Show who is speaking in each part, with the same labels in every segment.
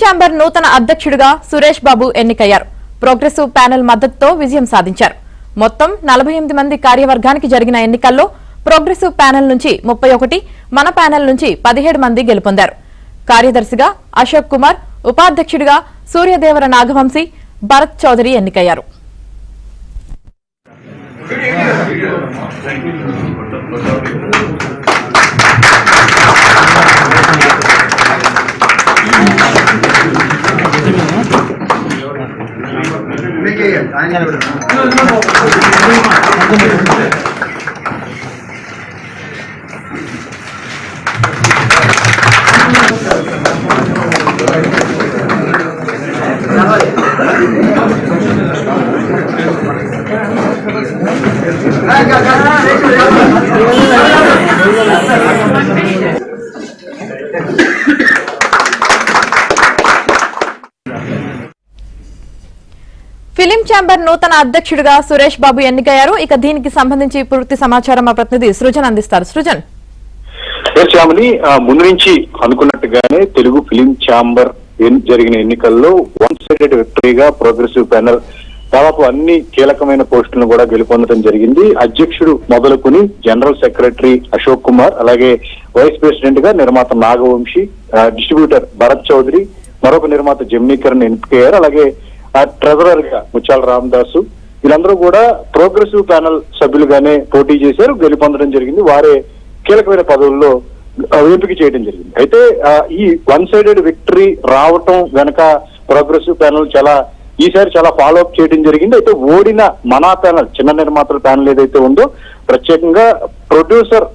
Speaker 1: Chamber నూతన అధ్యక్షుడిగా సురేష్ బాబు ఎన్నికయ్యారు. ప్రోగ్రెసివ్ ప్యానెల్ మద్దతుతో విజయం సాధించారు. మొత్తం 48 మంది కార్యవర్గానికి జరిగిన ఎన్నికల్లో ప్రోగ్రెసివ్ ప్యానెల్ నుంచి 31, మన ప్యానెల్ నుంచి 17 మంది గెలుపొందారు. కార్యదర్శిగా అశోక్ కుమార్, ఉపాధ్యక్షుడిగా సూర్యదేవర నాగవంశీ, భరత్ చౌదరి ఎన్నికయ్యారు. ఫిలిం ఛాంబర్ నూతన అధ్యక్షుడిగా సురేష్ బాబు ఎన్నికయ్యారు. ఇక దీనికి సంబంధించి పూర్తి సమాచారం మా ప్రతినిధి సృజన్ అందిస్తారు. సృజన్,
Speaker 2: ముందు నుంచి అనుకున్నట్టుగానే తెలుగు ఫిలిం ఛాంబర్ జరిగిన ఎన్నికల్లో వన్ సైడెడ్ విక్టరీగా ప్రోగ్రెసివ్ ప్యానెల్ దాదాపు అన్ని కీలకమైన పోస్టులను కూడా గెలుపొందడం జరిగింది. అధ్యక్షుడు మొదలుకొని జనరల్ సెక్రటరీ అశోక్ కుమార్, అలాగే వైస్ ప్రెసిడెంట్ గా నిర్మాత నాగవంశీ, డిస్ట్రిబ్యూటర్ భరత్ చౌదరి, మరొక నిర్మాత జమ్నీకరణ్ ఎన్నికయ్యారు. అలాగే ట్రెజరర్ గా ముచ్చాల రామదాసు, వీళ్ళందరూ కూడా ప్రోగ్రెసివ్ ప్యానెల్ సభ్యులుగానే పోటీ చేశారు, గెలుపొందడం జరిగింది. వారే కీలకమైన పదవుల్లో ఎంపిక చేయడం జరిగింది. అయితే ఈ వన్ సైడెడ్ విక్టరీ రావటం వెనక ప్రోగ్రెసివ్ ప్యానెల్ ఈసారి చాలా ఫాలో అప్ చేయడం జరిగింది. అయితే ఓడిన మనా ప్యానెల్, చిన్న నిర్మాతల ప్యానెల్ ఏదైతే ఉందో, ప్రత్యేకంగా ప్రొడ్యూసర్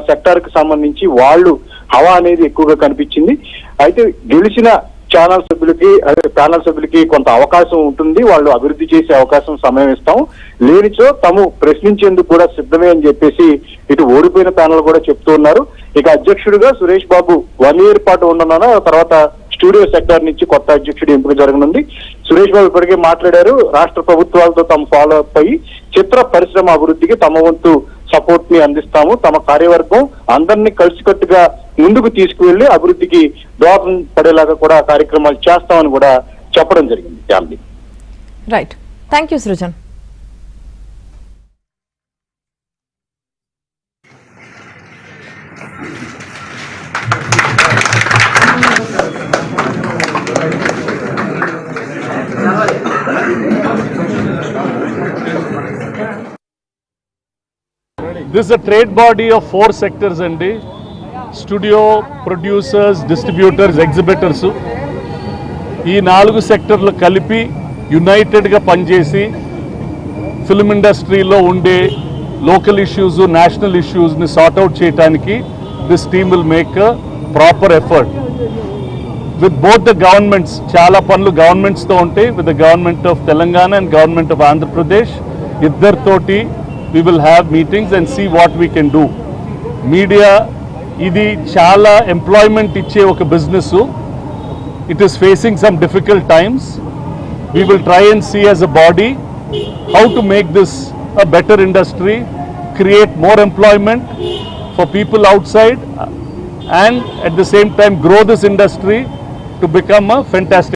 Speaker 2: సెక్టార్ కి సంబంధించి వాళ్ళు హవా అనేది ఎక్కువగా కనిపించింది. అయితే గెలిచిన ప్యానల్ సభ్యులకి కొంత అవకాశం ఉంటుంది, వాళ్ళు అభివృద్ధి చేసే అవకాశం, సమయం ఇస్తాం, లేనిచో తాము ప్రశ్నించేందుకు కూడా సిద్ధమే అని చెప్పేసి ఇటు ఓడిపోయిన ప్యానల్ కూడా చెప్తూ ఉన్నారు. ఇక అధ్యక్షుడిగా సురేష్ బాబు 1 year పాటు ఉండనున్నారు. తర్వాత స్టూడియో సెక్టార్ నుంచి కొత్త అధ్యక్షుడు ఎంపిక జరగనుంది. సురేష్ బాబు ఇప్పటికే మాట్లాడారు, రాష్ట్ర ప్రభుత్వాలతో తాము ఫాలో అప్ అయ్యి చిత్ర పరిశ్రమ అభివృద్ధికి తమ వంతు సపోర్ట్ ని అందిస్తాము, తమ కార్యవర్గం అందరినీ కలిసికట్టుగా ముందుకు తీసుకువెళ్లి అభివృద్ధికి దోహదం పడేలాగా కూడా కార్యక్రమాలు చేస్తామని కూడా చెప్పడం జరిగింది. Family
Speaker 1: right, thank you Srujan.
Speaker 3: This is a trade body of 4 sectors అండి. స్టూడియో, ప్రొడ్యూసర్స్, డిస్ట్రిబ్యూటర్స్, ఎగ్జిబిటర్స్, ఈ 4 సెక్టర్లు కలిపి యునైటెడ్గా పనిచేసి ఫిల్మ్ ఇండస్ట్రీలో ఉండే లోకల్ ఇష్యూస్, నేషనల్ ఇష్యూస్ని సార్ట్అవుట్ చేయడానికి this team will make a proper effort with both the governments. చాలా పనులు గవర్నమెంట్స్తో ఉంటాయి, with the government of Telangana and government of Andhra Pradesh. ఇద్దరితోటి we will have meetings and see what we can do. Media ఇది చాలా employment ఇచ్చే ఒక business. It is facing some difficult times. We will try and see as a body how to make this a better industry, create more employment for people outside and at the same time grow this industry to become a fantastic